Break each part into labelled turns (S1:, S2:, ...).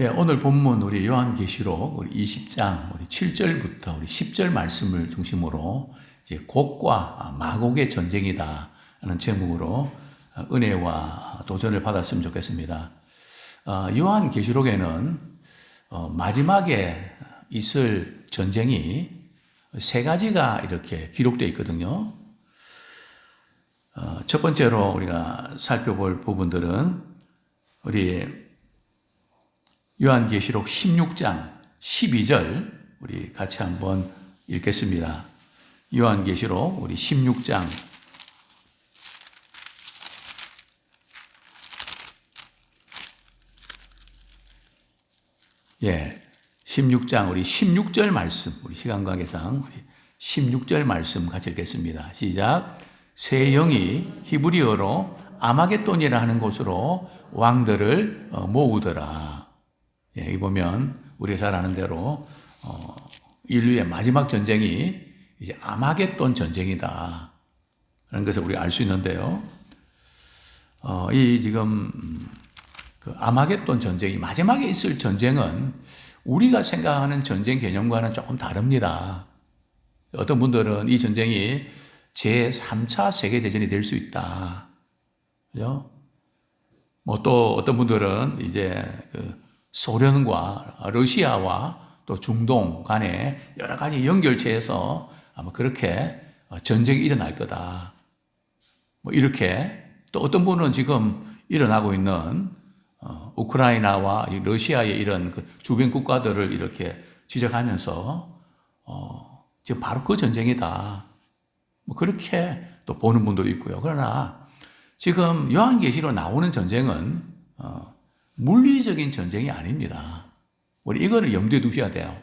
S1: 예, 오늘 본문 우리 요한계시록 우리 20장 우리 7절부터 우리 10절 말씀을 중심으로 이제 곡과 마곡의 전쟁이다 하는 제목으로 은혜와 도전을 받았으면 좋겠습니다. 요한계시록에는 마지막에 있을 전쟁이 세 가지가 이렇게 기록되어 있거든요. 첫 번째로 우리가 살펴볼 부분들은 우리 요한계시록 16장 12절 우리 같이 한번 읽겠습니다. 요한계시록 우리 16장 예, 16장 우리 16절 말씀 우리 시간 관계상 우리 16절 말씀 같이 읽겠습니다. 시작. 새 영이 히브리어로 아마겟돈이라 하는 곳으로 왕들을 모으더라. 예, 여기 보면 우리가 잘 아는 대로 인류의 마지막 전쟁이 이제 아마겟돈 전쟁이다 라는 것을 우리가 알 수 있는데요. 이 지금 그 아마겟돈 전쟁이 마지막에 있을 전쟁은 우리가 생각하는 전쟁 개념과는 조금 다릅니다. 어떤 분들은 이 전쟁이 제3차 세계대전이 될 수 있다. 그죠? 뭐 또 어떤 분들은 이제 소련과 러시아와 또 중동 간에 여러 가지 연결체에서 아마 그렇게 전쟁이 일어날 거다. 뭐 이렇게 또 어떤 분은 지금 일어나고 있는 우크라이나와 러시아의 이런 그 주변 국가들을 이렇게 지적하면서 지금 바로 그 전쟁이다. 뭐 그렇게 또 보는 분도 있고요. 그러나 지금 요한계시로 나오는 전쟁은 물리적인 전쟁이 아닙니다. 우리 이거를 염두에 두셔야 돼요.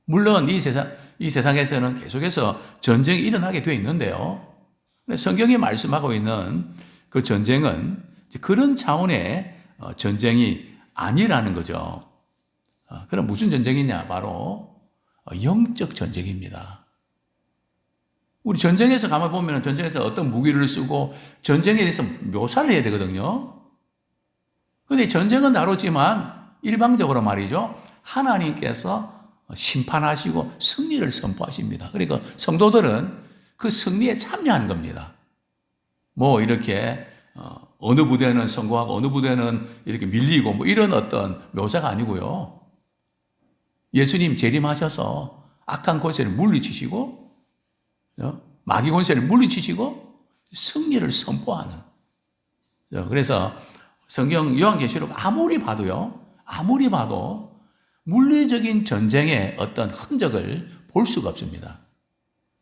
S1: 물론 이 세상에서는 계속해서 전쟁이 일어나게 되어 있는데요. 성경이 말씀하고 있는 그 전쟁은 그런 차원의 전쟁이 아니라는 거죠. 그럼 무슨 전쟁이냐? 바로 영적 전쟁입니다. 우리 전쟁에서 가만 보면 전쟁에서 어떤 무기를 쓰고 전쟁에 대해서 묘사를 해야 되거든요. 그런데 전쟁은 다루지만 일방적으로 말이죠. 하나님께서 심판하시고 승리를 선포하십니다. 그러니까 성도들은 그 승리에 참여하는 겁니다. 뭐 이렇게 어느 부대는 성공하고 어느 부대는 이렇게 밀리고 뭐 이런 어떤 묘사가 아니고요. 예수님 재림하셔서 악한 권세를 물리치시고 마귀 권세를 물리치시고 승리를 선포하는. 그래서 성경 요한계시록 아무리 봐도 물리적인 전쟁의 어떤 흔적을 볼 수가 없습니다.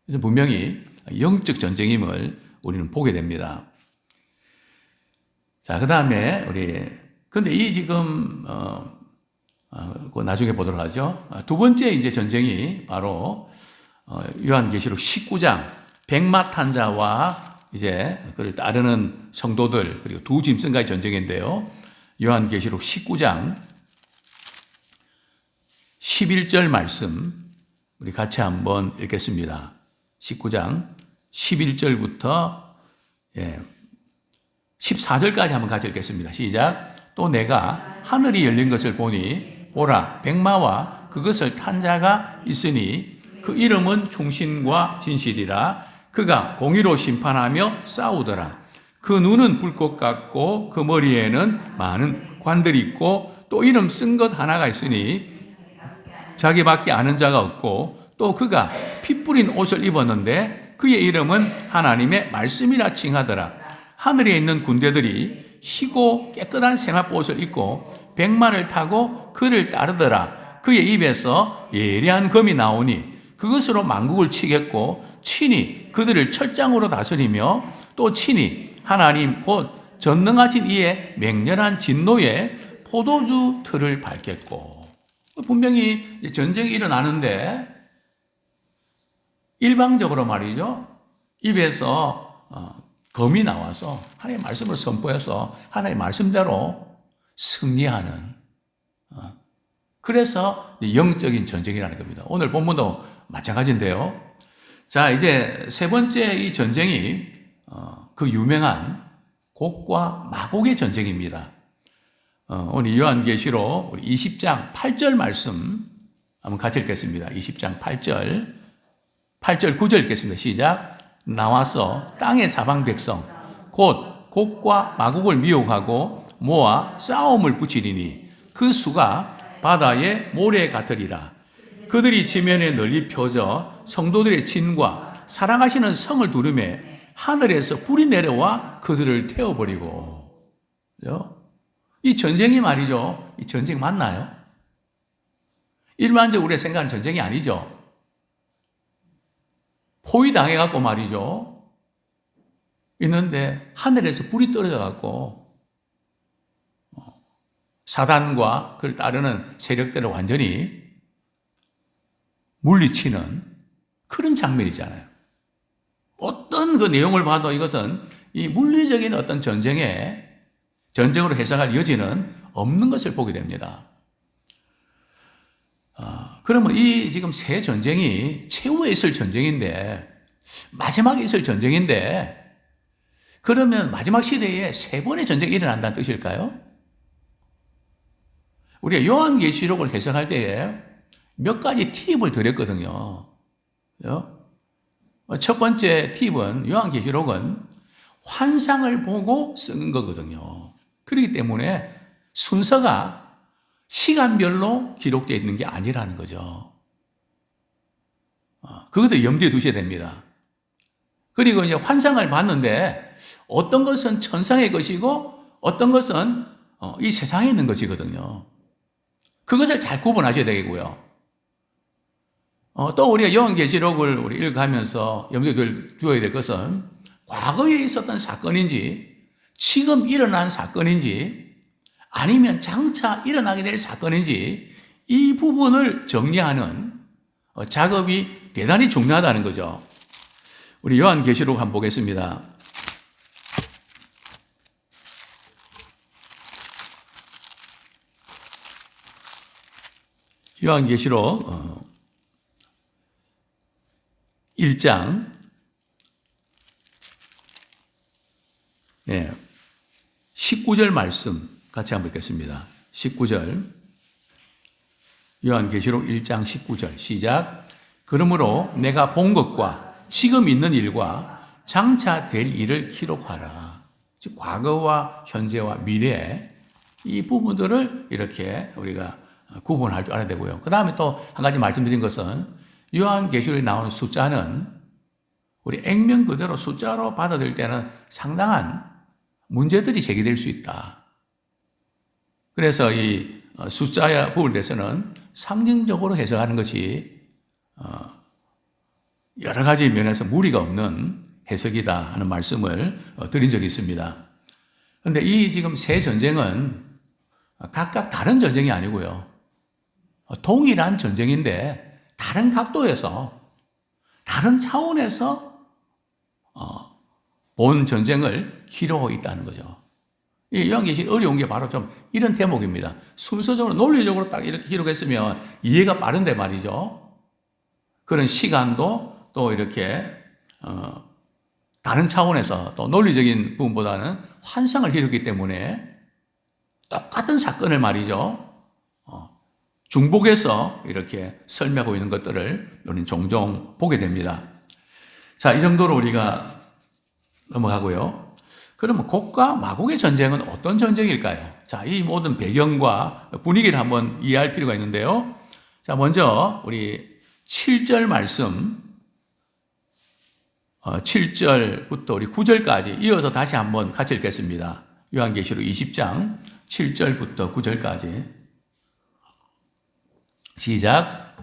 S1: 그래서 분명히 영적 전쟁임을 우리는 보게 됩니다. 자, 그 다음에 근데 이 지금 나중에 보도록 하죠. 두 번째 이제 전쟁이 바로 요한계시록 19장 백마탄자와 이제 그를 따르는 성도들 그리고 두 짐승과의 전쟁인데요. 요한계시록 19장 11절 말씀 우리 같이 한번 읽겠습니다. 19장 11절부터 14절까지 한번 같이 읽겠습니다. 시작. 또 내가 하늘이 열린 것을 보니 보라 백마와 그것을 탄 자가 있으니 그 이름은 충신과 진실이라. 그가 공의로 심판하며 싸우더라. 그 눈은 불꽃 같고 그 머리에는 많은 관들이 있고 또 이름 쓴 것 하나가 있으니 자기밖에 아는 자가 없고 또 그가 피 뿌린 옷을 입었는데 그의 이름은 하나님의 말씀이라 칭하더라. 하늘에 있는 군대들이 희고 깨끗한 세마포옷을 입고 백마를 타고 그를 따르더라. 그의 입에서 예리한 검이 나오니 그것으로 만국을 치겠고 친히 그들을 철장으로 다스리며 또 친히 하나님 곧 전능하신 이의 맹렬한 진노의 포도주 틀을 밟겠고. 분명히 전쟁이 일어나는데 일방적으로 말이죠. 입에서 검이 나와서 하나님의 말씀을 선포해서 하나님의 말씀대로 승리하는 그래서 영적인 전쟁이라는 겁니다. 오늘 본문도 마찬가지인데요. 자, 이제 세 번째 이 전쟁이 그 유명한 곡과 마곡의 전쟁입니다. 오늘 요한계시록 우리 20장 8절 말씀 한번 같이 읽겠습니다. 20장 8절 9절 읽겠습니다. 시작. 나와서 땅의 사방 백성 곧 곡과 마곡을 미혹하고 모아 싸움을 붙이리니 그 수가 바다의 모래 같으리라. 그들이 지면에 널리 펴져 성도들의 진과 사랑하시는 성을 두르매 하늘에서 불이 내려와 그들을 태워버리고. 이 전쟁이 말이죠. 이 전쟁 맞나요? 일반적으로 우리가 생각하는 전쟁이 아니죠. 포위당해갖고 말이죠. 있는데 하늘에서 불이 떨어져갖고 사단과 그를 따르는 세력들을 완전히 물리치는 그런 장면이잖아요. 어떤 그 내용을 봐도 이것은 이 물리적인 어떤 전쟁으로 해석할 여지는 없는 것을 보게 됩니다. 그러면 이 지금 세 전쟁이 최후에 있을 전쟁인데, 마지막에 있을 전쟁인데, 그러면 마지막 시대에 세 번의 전쟁이 일어난다는 뜻일까요? 우리가 요한계시록을 해석할 때에 몇 가지 팁을 드렸거든요. 첫 번째 팁은 요한계시록은 환상을 보고 쓴 거거든요. 그렇기 때문에 순서가 시간별로 기록되어 있는 게 아니라는 거죠. 그것도 염두에 두셔야 됩니다. 그리고 이제 환상을 봤는데 어떤 것은 천상의 것이고 어떤 것은 이 세상에 있는 것이거든요. 그것을 잘 구분하셔야 되겠고요. 또 우리가 요한계시록을 우리 읽어가면서 염두에 두어야 될 것은 과거에 있었던 사건인지 지금 일어난 사건인지 아니면 장차 일어나게 될 사건인지 이 부분을 정리하는 작업이 대단히 중요하다는 거죠. 우리 요한계시록 한번 보겠습니다. 요한계시록 1장 19절 말씀 같이 한번 읽겠습니다. 19절 요한계시록 1장 19절 시작. 그러므로 내가 본 것과 지금 있는 일과 장차 될 일을 기록하라. 즉 과거와 현재와 미래 이 부분들을 이렇게 우리가 구분할 줄 알아야 되고요. 그 다음에 또 한 가지 말씀드린 것은 요한계시록에 나오는 숫자는 우리 액면 그대로 숫자로 받아들일 때는 상당한 문제들이 제기될 수 있다. 그래서 이 숫자 부분에 대해서는 상징적으로 해석하는 것이 여러 가지 면에서 무리가 없는 해석이다 하는 말씀을 드린 적이 있습니다. 그런데 이 지금 세 전쟁은 각각 다른 전쟁이 아니고요. 동일한 전쟁인데 다른 각도에서 다른 차원에서 본 전쟁을 기록하고 있다는 거죠. 이 요한계시록이 어려운 게 바로 좀 이런 대목입니다. 순서적으로 논리적으로 딱 이렇게 기록했으면 이해가 빠른데 말이죠. 그런 시간도 또 이렇게 다른 차원에서 또 논리적인 부분보다는 환상을 기록했기 때문에 똑같은 사건을 말이죠. 중복해서 이렇게 설명하고 있는 것들을 우리는 종종 보게 됩니다. 자, 이 정도로 우리가 넘어가고요. 그러면 곡과 마곡의 전쟁은 어떤 전쟁일까요? 자, 이 모든 배경과 분위기를 한번 이해할 필요가 있는데요. 자, 먼저 우리 7절 말씀, 7절부터 우리 9절까지 이어서 다시 한번 같이 읽겠습니다. 요한계시록 20장 7절부터 9절까지 시작.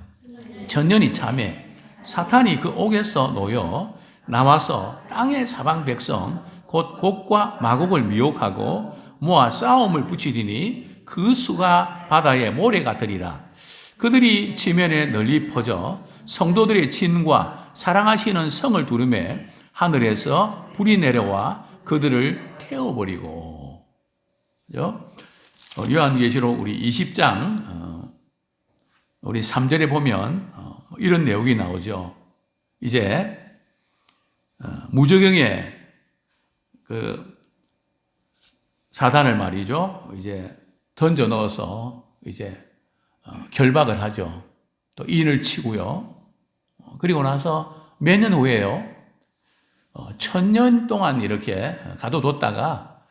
S1: 천년이 참에 사탄이 그 옥에서 놓여 나와서 땅의 사방 백성 곧 곡과 마곡을 미혹하고 모아 싸움을 붙이리니 그 수가 바다의 모래 같으리라. 그들이 지면에 널리 퍼져 성도들의 진과 사랑하시는 성을 두르매 하늘에서 불이 내려와 그들을 태워버리고. 요한계시록 우리 20장 우리 3절에 보면 이런 내용이 나오죠. 이제 무저경의 그 사단을 말이죠. 이제 던져 넣어서 이제 결박을 하죠. 또 인을 치고요. 그리고 나서 몇 년 후에요. 1000년 동안 이렇게 가둬뒀다가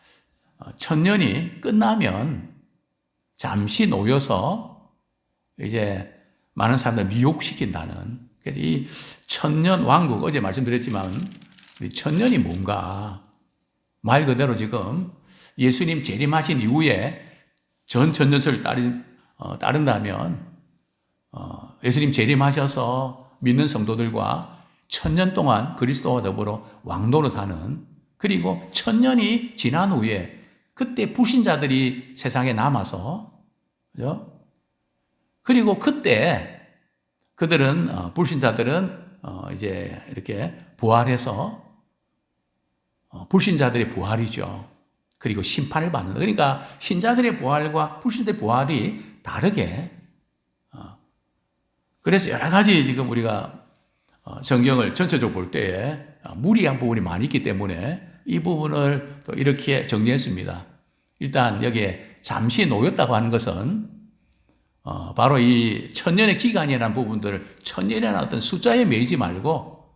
S1: 1000년이 끝나면 잠시 놓여서 이제 많은 사람들 미혹시킨다는. 그래서 이 1000년 왕국, 어제 말씀드렸지만 이 1000년이 뭔가, 말 그대로 지금 예수님 재림하신 이후에 전 천년설을 따른다면 예수님 재림하셔서 믿는 성도들과 1000년 동안 그리스도와 더불어 왕노릇하는, 그리고 1000년이 지난 후에 그때 불신자들이 세상에 남아서, 그죠? 그리고 그때 그들은 불신자들은 이제 이렇게 부활해서 불신자들의 부활이죠. 그리고 심판을 받는다. 그러니까 신자들의 부활과 불신자들의 부활이 다르게. 그래서 여러 가지 지금 우리가 성경을 전체적으로 볼 때에 무리한 부분이 많이 있기 때문에 이 부분을 또 이렇게 정리했습니다. 일단 여기에 잠시 놓였다고 하는 것은 바로 이 1000년의 기간이라는 부분들을 1000년이라는 어떤 숫자에 매이지 말고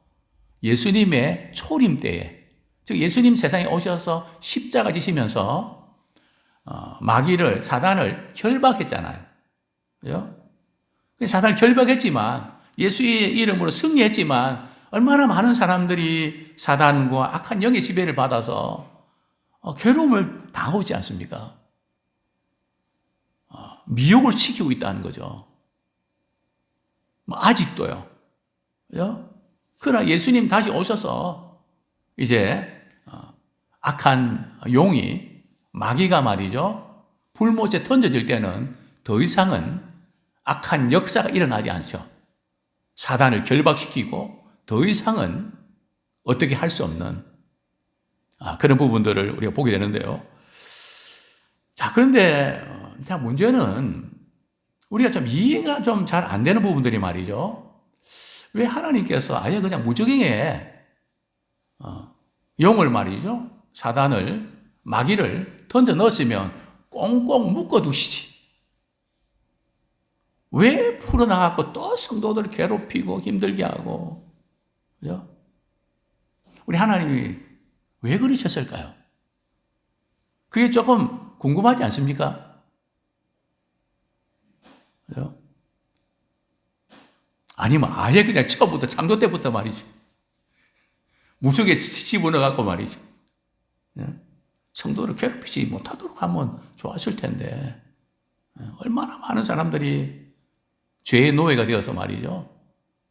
S1: 예수님의 초림 때에, 즉 예수님 세상에 오셔서 십자가 지시면서 마귀를, 사단을 결박했잖아요. 그죠? 사단을 결박했지만, 예수의 이름으로 승리했지만 얼마나 많은 사람들이 사단과 악한 영의 지배를 받아서 괴로움을 당하지 않습니까? 미혹을 시키고 있다는 거죠. 아직도요. 그죠? 그러나 예수님 다시 오셔서 이제 악한 용이, 마귀가 말이죠, 불못에 던져질 때는 더 이상은 악한 역사가 일어나지 않죠. 사단을 결박시키고 더 이상은 어떻게 할 수 없는 그런 부분들을 우리가 보게 되는데요. 자, 그런데 문제는 우리가 좀 이해가 좀 잘 안 되는 부분들이 말이죠. 왜 하나님께서 아예 그냥 무적행에 용을 말이죠, 사단을, 마귀를 던져 넣었으면 꽁꽁 묶어 두시지. 왜 풀어나가고 또 성도들을 괴롭히고 힘들게 하고, 그죠? 우리 하나님이 왜 그러셨을까요? 그게 조금 궁금하지 않습니까? 그죠? 아니면 아예 그냥 처음부터, 창조 때부터 말이죠, 무속에 집어넣어갖고 말이죠, 성도를 괴롭히지 못하도록 하면 좋았을 텐데, 얼마나 많은 사람들이 죄의 노예가 되어서 말이죠,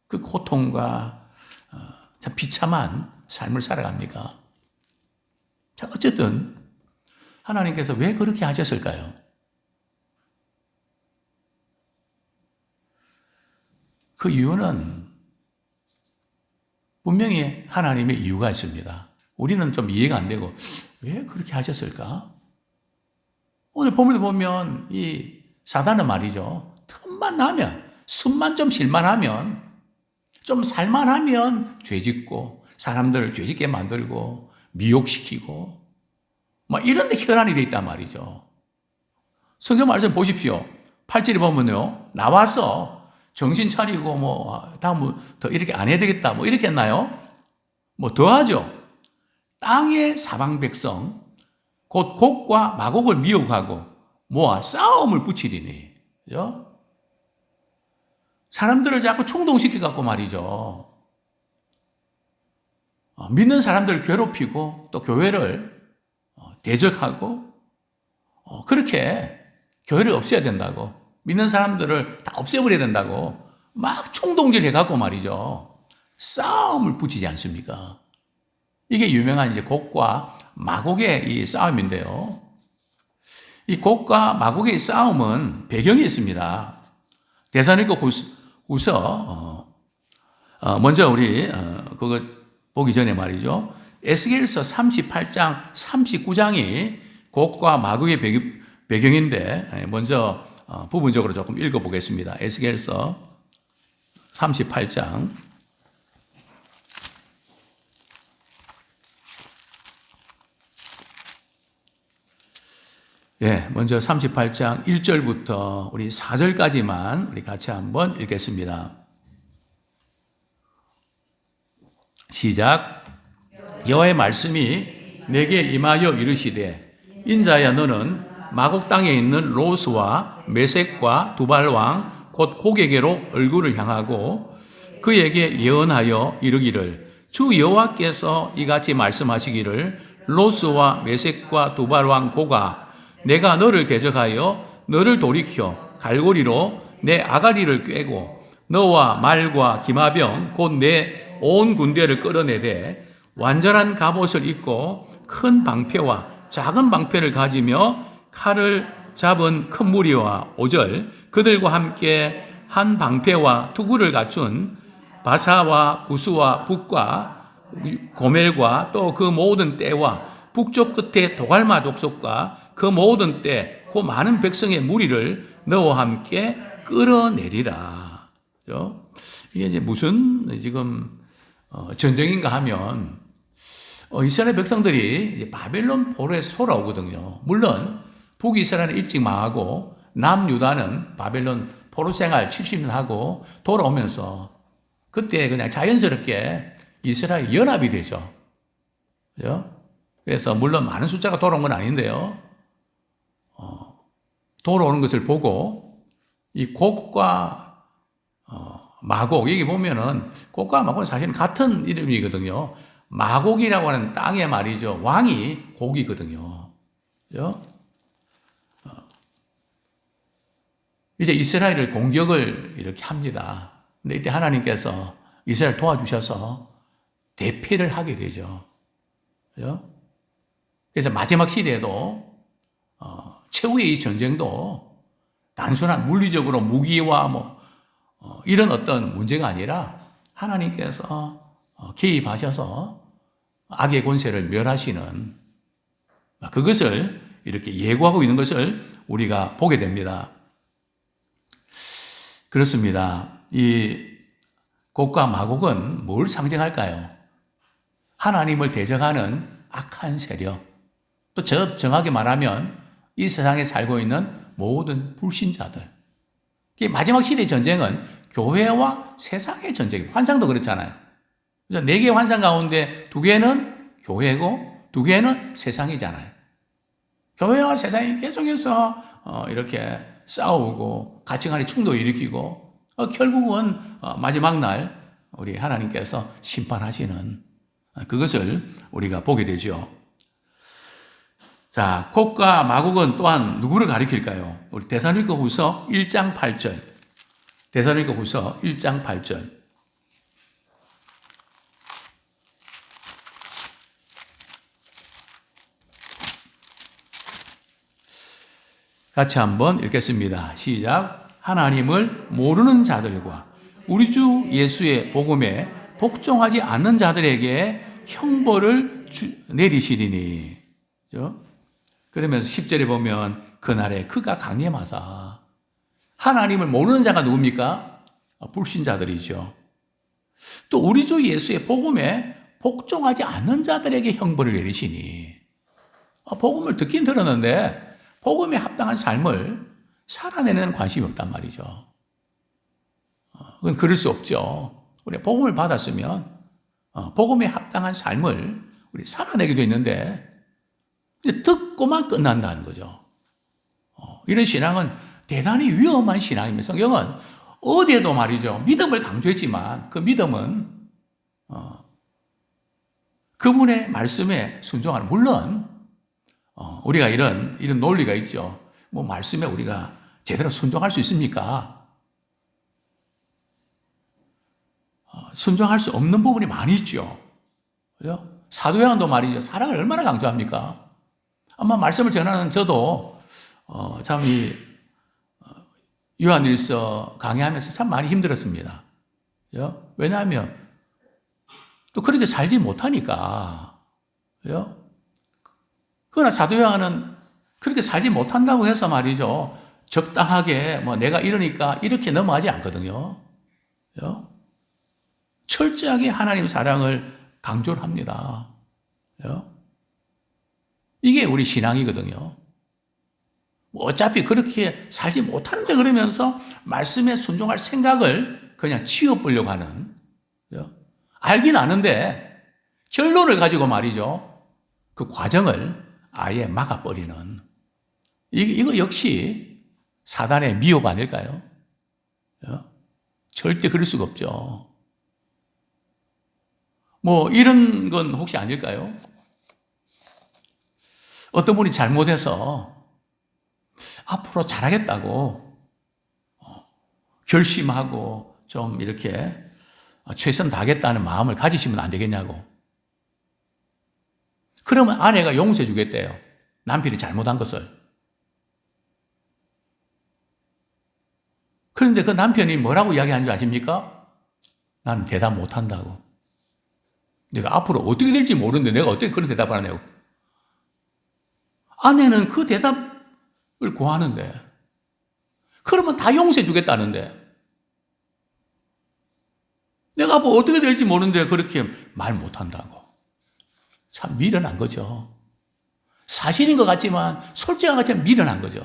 S1: 그 고통과 참 비참한 삶을 살아갑니까? 자, 어쨌든 하나님께서 왜 그렇게 하셨을까요? 그 이유는 분명히 하나님의 이유가 있습니다. 우리는 좀 이해가 안 되고 왜 그렇게 하셨을까? 오늘 본문에 보면 이 사단은 말이죠, 틈만 나면, 숨만 좀 쉴만하면, 좀 살만하면 죄짓고 사람들을 죄짓게 만들고 미혹시키고 이런 데 혈안이 돼 있단 말이죠. 성경 말씀 보십시오. 8절에 보면요, 나와서 정신 차리고 다음 더 이렇게 안 해야 되겠다 이렇게 했나요? 더 하죠. 땅의 사방 백성 곧 곡과 마곡을 미혹하고 모아 싸움을 붙이리니. 그죠? 사람들을 자꾸 충동시켜갖고 말이죠, 믿는 사람들을 괴롭히고 또 교회를 대적하고, 그렇게 교회를 없애야 된다고, 믿는 사람들을 다 없애버려야 된다고 막 충동질 해갖고 말이죠, 싸움을 붙이지 않습니까? 이게 유명한 이제 곡과 마곡의 이 싸움인데요. 이 곡과 마곡의 싸움은 배경이 있습니다. 데살로니가 후서 먼저 우리 그거 보기 전에 말이죠, 에스겔서 38장 39장이 곡과 마곡의 배경인데 먼저 부분적으로 조금 읽어보겠습니다. 에스겔서 38장 예, 먼저 38장 1절부터 우리 4절까지만 우리 같이 한번 읽겠습니다. 시작. 여호와의 말씀이 내게 임하여 이르시되 인자야 너는 마곡 땅에 있는 로스와 메섹과 두발 왕 곧 고게게로 얼굴을 향하고 그에게 예언하여 이르기를 주 여호와께서 이같이 말씀하시기를 로스와 메섹과 두발 왕 고가 내가 너를 대적하여 너를 돌이켜 갈고리로 내 아가리를 꿰고 너와 말과 기마병 곧 내 온 군대를 끌어내되 완전한 갑옷을 입고 큰 방패와 작은 방패를 가지며 칼을 잡은 큰 무리와 5절 그들과 함께 한 방패와 투구를 갖춘 바사와 구스와 북과 고멜과 또 그 모든 떼와 북쪽 끝에 도갈마 족속과 그 모든 때, 그 많은 백성의 무리를 너와 함께 끌어내리라. 그죠? 이게 이제 무슨 지금 전쟁인가 하면 이스라엘 백성들이 이제 바벨론 포로에서 돌아오거든요. 물론 북이스라엘은 일찍 망하고 남유다는 바벨론 포로 생활 70년 하고 돌아오면서 그때 그냥 자연스럽게 이스라엘 연합이 되죠. 그죠? 그래서 물론 많은 숫자가 돌아온 건 아닌데요. 돌아오는 것을 보고 이 곡과 마곡 여기 보면은 곡과 마곡은 사실은 같은 이름이거든요. 마곡이라고 하는 땅의 말이죠. 왕이 곡이거든요. 그죠? 이제 이스라엘을 공격을 이렇게 합니다. 근데 이때 하나님께서 이스라엘 도와주셔서 대패를 하게 되죠. 그죠? 그래서 마지막 시대에도 최후의 이 전쟁도 단순한 물리적으로 무기와 이런 어떤 문제가 아니라 하나님께서 개입하셔서 악의 권세를 멸하시는 그것을 이렇게 예고하고 있는 것을 우리가 보게 됩니다. 그렇습니다. 이 곡과 마곡은 뭘 상징할까요? 하나님을 대적하는 악한 세력, 또 정확히 말하면 이 세상에 살고 있는 모든 불신자들. 마지막 시대의 전쟁은 교회와 세상의 전쟁이에요. 환상도 그렇잖아요. 그래서 4개의 환상 가운데 2개는 교회고 2개는 세상이잖아요. 교회와 세상이 계속해서 이렇게 싸우고 가치 간의 충돌을 일으키고 결국은 마지막 날 우리 하나님께서 심판하시는 그것을 우리가 보게 되죠. 자, 곡과 마곡은 또한 누구를 가리킬까요? 우리 데살로니가후서 1장 8절. 데살로니가후서 1장 8절. 같이 한번 읽겠습니다. 시작. 하나님을 모르는 자들과 우리 주 예수의 복음에 복종하지 않는 자들에게 형벌을 내리시리니. 그렇죠? 그러면서 10절에 보면 그날에 그가 강림하사. 하나님을 모르는 자가 누굽니까? 불신자들이죠. 또 우리 주 예수의 복음에 복종하지 않는 자들에게 형벌을 내리시니. 복음을 듣긴 들었는데 복음에 합당한 삶을 살아내는 관심이 없단 말이죠. 그건 그럴 수 없죠. 우리가 복음을 받았으면 복음에 합당한 삶을 우리 살아내게 돼 있는데 이제 듣고만 끝난다는 거죠. 이런 신앙은 대단히 위험한 신앙입니다. 성경은 어디에도 말이죠. 믿음을 강조했지만 그 믿음은 그분의 말씀에 순종하는, 물론 우리가 이런 논리가 있죠. 말씀에 우리가 제대로 순종할 수 있습니까? 순종할 수 없는 부분이 많이 있죠. 그죠? 사도 요한도 말이죠. 사랑을 얼마나 강조합니까? 아마 말씀을 전하는 저도 참 이 요한일서 강의하면서 참 많이 힘들었습니다. 그죠? 왜냐하면 또 그렇게 살지 못하니까. 그죠? 그러나 사도 요한은 그렇게 살지 못한다고 해서 말이죠. 적당하게 내가 이러니까 이렇게 넘어가지 않거든요. 그죠? 철저하게 하나님의 사랑을 강조를 합니다. 그죠? 이게 우리 신앙이거든요. 뭐 어차피 그렇게 살지 못하는데 그러면서 말씀에 순종할 생각을 그냥 치워보려고 하는, 알긴 아는데 결론을 가지고 말이죠. 그 과정을 아예 막아버리는, 이거 역시 사단의 미혹 아닐까요? 절대 그럴 수가 없죠. 뭐 이런 건 혹시 아닐까요? 어떤 분이 잘못해서 앞으로 잘하겠다고 결심하고 좀 이렇게 최선 다하겠다는 마음을 가지시면 안 되겠냐고. 그러면 아내가 용서해 주겠대요. 남편이 잘못한 것을. 그런데 그 남편이 뭐라고 이야기하는 줄 아십니까? 나는 대답 못한다고. 내가 앞으로 어떻게 될지 모르는데 내가 어떻게 그런 대답을 하냐고. 아내는 그 대답을 구하는데, 그러면 다 용서해 주겠다는데, 내가 뭐 어떻게 될지 모르는데 그렇게 말 못한다고. 참 미련한 거죠. 사실인 것 같지만 솔직한 것 같지만 미련한 거죠.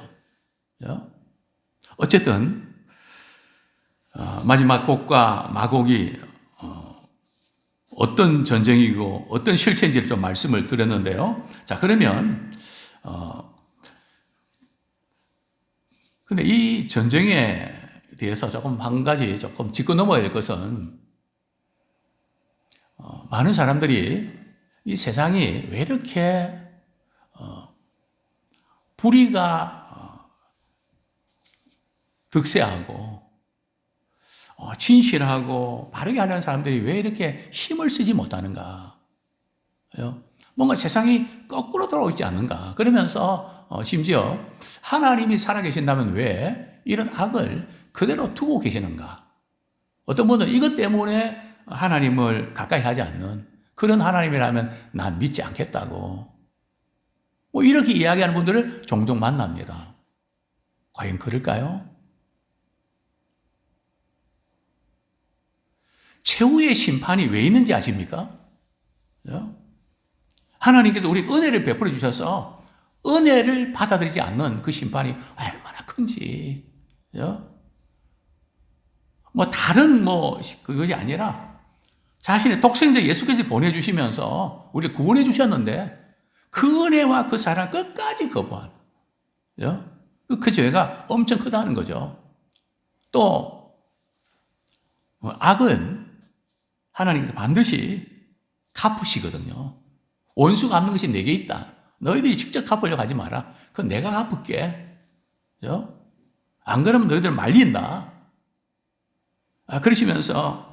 S1: 어쨌든 마지막 곡과 마곡이 어떤 전쟁이고 어떤 실체인지를 좀 말씀을 드렸는데요. 자, 그러면 근데 이 전쟁에 대해서 조금 한 가지 조금 짚고 넘어야 될 것은, 많은 사람들이 이 세상이 왜 이렇게 불의가 득세하고 진실하고 바르게 하려는 사람들이 왜 이렇게 힘을 쓰지 못하는가? 뭔가 세상이 거꾸로 돌아오고 있지 않는가? 그러면서 심지어 하나님이 살아계신다면 왜 이런 악을 그대로 두고 계시는가? 어떤 분들은 이것 때문에 하나님을 가까이 하지 않는, 그런 하나님이라면 난 믿지 않겠다고, 뭐 이렇게 이야기하는 분들을 종종 만납니다. 과연 그럴까요? 최후의 심판이 왜 있는지 아십니까? 하나님께서 우리 은혜를 베풀어 주셔서 은혜를 받아들이지 않는 그 심판이 얼마나 큰지. 뭐 다른 그것이 아니라 자신의 독생자 예수께서 보내주시면서 우리를 구원해 주셨는데 그 은혜와 그 사랑 끝까지 거부한, 그 죄가 엄청 크다는 거죠. 또 악은 하나님께서 반드시 갚으시거든요. 원수 갚는 것이 내게 있다. 너희들이 직접 갚으려고 하지 마라. 그건 내가 갚을게. 안 그러면 너희들 말린다. 그러시면서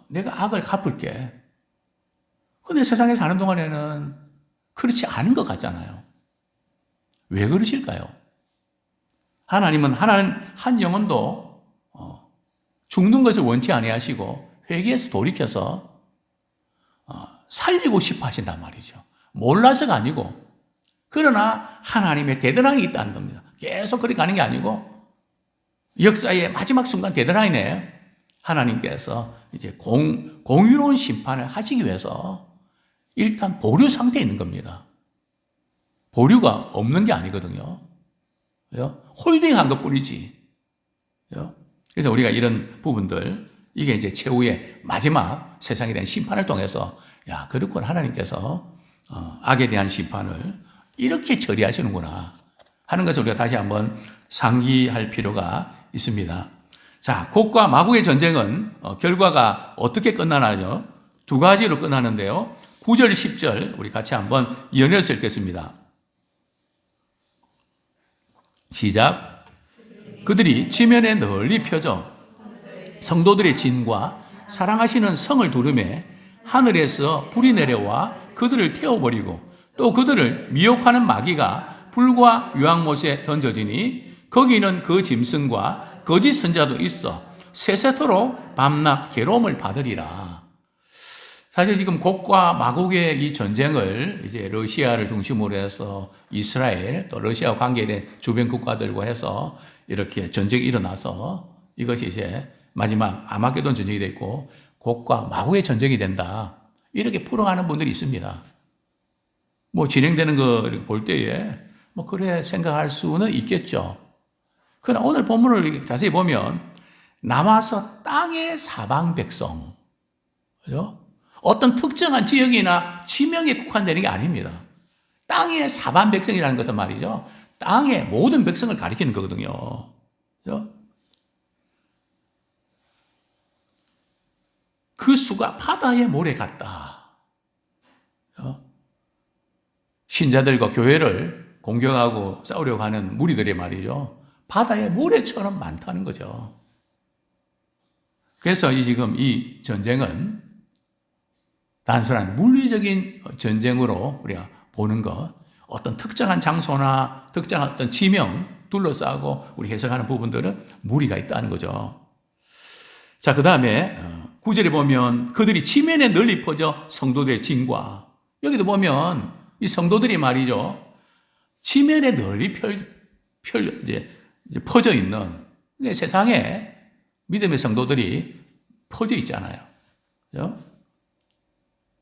S1: 내가 악을 갚을게. 근데 세상에 사는 동안에는 그렇지 않은 것 같잖아요. 왜 그러실까요? 하나님은 한 영혼도 죽는 것을 원치 아니하시고 회개해서 돌이켜서 살리고 싶어 하신단 말이죠. 몰라서가 아니고, 그러나 하나님의 데드라인이 있다는 겁니다. 계속 그렇게 가는 게 아니고 역사의 마지막 순간 데드라인에 하나님께서 이제 공의로운 심판을 하시기 위해서 일단 보류 상태에 있는 겁니다. 보류가 없는 게 아니거든요. 홀딩한 것 뿐이지. 그래서 우리가 이런 부분들, 이게 이제 최후의 마지막 세상에 대한 심판을 통해서, 그렇구나, 하나님께서 악에 대한 심판을 이렇게 처리하시는구나 하는 것을 우리가 다시 한번 상기할 필요가 있습니다. 자, 곡과 마곡의 전쟁은 결과가 어떻게 끝나나요? 두 가지로 끝나는데요. 9절, 10절 우리 같이 한번 연이어서 읽겠습니다. 시작. 그들이 지면에 널리 펴져 성도들의 진과 사랑하시는 성을 두르매 하늘에서 불이 내려와 그들을 태워버리고 또 그들을 미혹하는 마귀가 불과 유황못에 던져지니 거기는 그 짐승과 거짓 선자도 있어 세세토록 밤낮 괴로움을 받으리라. 사실 지금 곡과 마곡의 이 전쟁을 이제 러시아를 중심으로 해서 이스라엘 또 러시아와 관계된 주변 국가들과 해서 이렇게 전쟁이 일어나서 이것이 이제 마지막 아마게돈 전쟁이 됐고 곡과 마곡의 전쟁이 된다. 이렇게 풀어가는 분들이 있습니다. 뭐 진행되는 거 볼 때에 뭐 그래 생각할 수는 있겠죠. 그러나 오늘 본문을 자세히 보면 남아서 땅의 사방 백성, 그죠? 어떤 특정한 지역이나 지명에 국한되는 게 아닙니다. 땅의 사방 백성이라는 것은 말이죠, 땅의 모든 백성을 가리키는 거거든요. 그죠? 그 수가 바다의 모래 같다. 신자들과 교회를 공격하고 싸우려고 하는 무리들이 말이죠, 바다의 모래처럼 많다는 거죠. 그래서 지금 이 전쟁은 단순한 물리적인 전쟁으로 우리가 보는 것, 어떤 특정한 장소나 특정한 어떤 지명 둘러싸고 우리 해석하는 부분들은 무리가 있다는 거죠. 자, 그 다음에 9절에 보면 그들이 지면에 널리 퍼져 성도들의 진과, 여기도 보면 이 성도들이 말이죠, 지면에 널리 퍼져 있는, 세상에 믿음의 성도들이 퍼져 있잖아요. 그렇죠?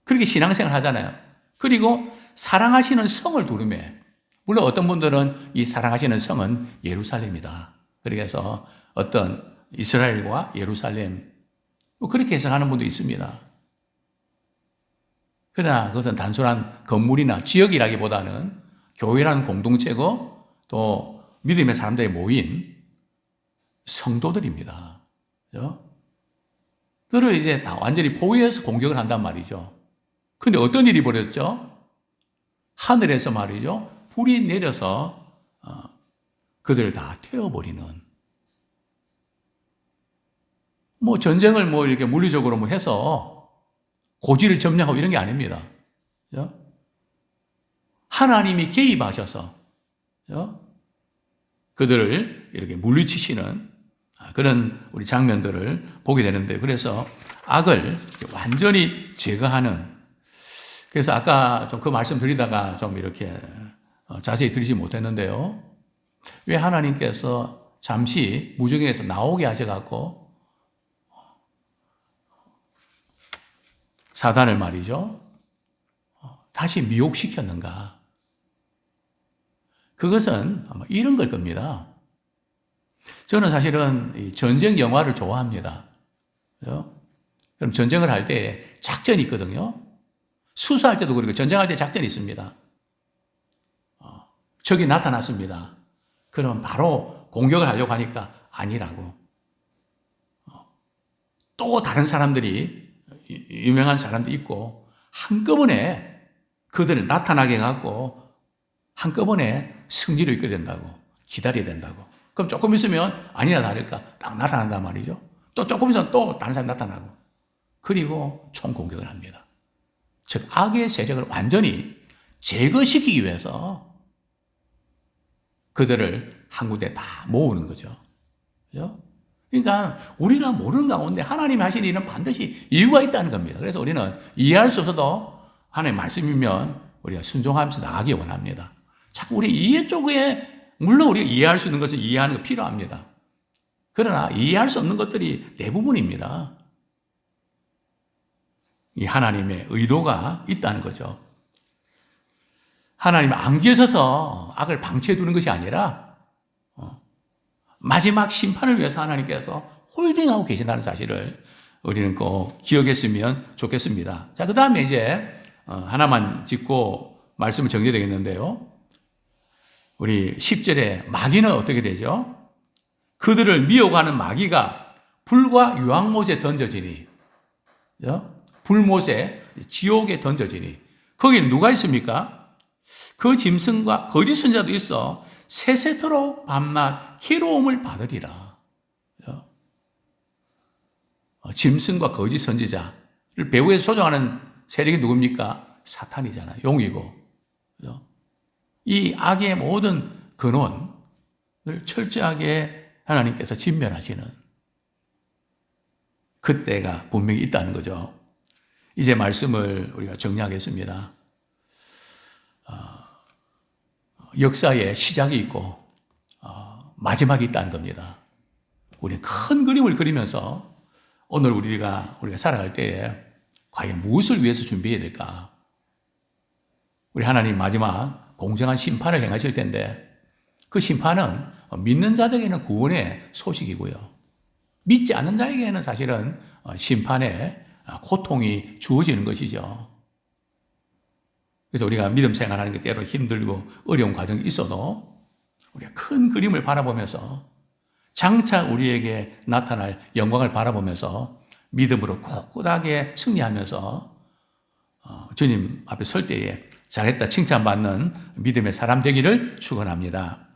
S1: 그렇게 신앙생활 하잖아요. 그리고 사랑하시는 성을 두루매, 물론 어떤 분들은 이 사랑하시는 성은 예루살렘이다, 그래서 어떤 이스라엘과 예루살렘, 뭐 그렇게 해석하는 분도 있습니다. 그러나 그것은 단순한 건물이나 지역이라기보다는 교회라는 공동체고 또 믿음의 사람들이 모인 성도들입니다. 그렇죠? 그들을 이제 다 완전히 포위해서 공격을 한단 말이죠. 근데 어떤 일이 벌어졌죠? 하늘에서 말이죠, 불이 내려서 그들을 다 태워버리는, 뭐 전쟁을 뭐 이렇게 물리적으로 뭐 해서 고지를 점령하고 이런 게 아닙니다. 그렇죠? 하나님이 개입하셔서, 그렇죠? 그들을 이렇게 물리치시는 그런 우리 장면들을 보게 되는데, 그래서 악을 완전히 제거하는, 그래서 아까 좀 그 말씀 드리다가 좀 이렇게 자세히 드리지 못했는데요, 왜 하나님께서 잠시 무정에서 나오게 하셔갖고 사단을 말이죠, 다시 미혹시켰는가? 그것은 아마 이런 걸 겁니다. 저는 사실은 이 전쟁 영화를 좋아합니다. 그렇죠? 그럼 전쟁을 할 때 작전이 있거든요. 수사할 때도 그렇고 전쟁할 때 작전이 있습니다. 적이 나타났습니다. 그럼 바로 공격을 하려고 하니까 아니라고. 또 다른 사람들이, 유명한 사람도 있고, 한꺼번에 그들을 나타나게 해갖고 한꺼번에 승리를 이끌어야 된다고, 기다려야 된다고. 그럼 조금 있으면 아니나 다를까 딱 나타난단 말이죠. 또 조금 있으면 또 다른 사람이 나타나고, 그리고 총공격을 합니다. 즉 악의 세력을 완전히 제거시키기 위해서 그들을 한 군데 다 모으는 거죠. 그죠? 그러니까 우리가 모르는 가운데 하나님이 하신 일은 반드시 이유가 있다는 겁니다. 그래서 우리는 이해할 수 없어도 하나님의 말씀이면 우리가 순종하면서 나가기 원합니다. 자꾸 우리 이해 쪽에, 물론 우리가 이해할 수 있는 것을 이해하는 거 필요합니다. 그러나 이해할 수 없는 것들이 대부분입니다. 이 하나님의 의도가 있다는 거죠. 하나님은 안기에 서서 악을 방치해 두는 것이 아니라 마지막 심판을 위해서 하나님께서 홀딩하고 계신다는 사실을 우리는 꼭 기억했으면 좋겠습니다. 자, 그 다음에 이제 하나만 짚고 말씀을 정리해야 되겠는데요. 우리 10절에 마귀는 어떻게 되죠? 그들을 미혹하는 마귀가 불과 유황못에 던져지니, 불못에, 지옥에 던져지니, 거기는 누가 있습니까? 그 짐승과 거짓 선자도 있어 세세토록 밤낮 괴로움을 받으리라. 짐승과 거짓 선지자를 배후에서 조종하는 세력이 누굽니까? 사탄이잖아요. 용이고. 이 악의 모든 근원을 철저하게 하나님께서 진멸하시는 그때가 분명히 있다는 거죠. 이제 말씀을 우리가 정리하겠습니다. 역사에 시작이 있고 마지막이 있다는 겁니다. 우리는 큰 그림을 그리면서 오늘 우리가 살아갈 때에 과연 무엇을 위해서 준비해야 될까? 우리 하나님 마지막 공정한 심판을 행하실 텐데 그 심판은 믿는 자들에게는 구원의 소식이고요. 믿지 않는 자에게는 사실은 심판의 고통이 주어지는 것이죠. 그래서 우리가 믿음 생활하는 게 때로 힘들고 어려운 과정이 있어도 우리가 큰 그림을 바라보면서 장차 우리에게 나타날 영광을 바라보면서 믿음으로 꿋꿋하게 승리하면서 주님 앞에 설 때에 잘했다 칭찬받는 믿음의 사람 되기를 축원합니다.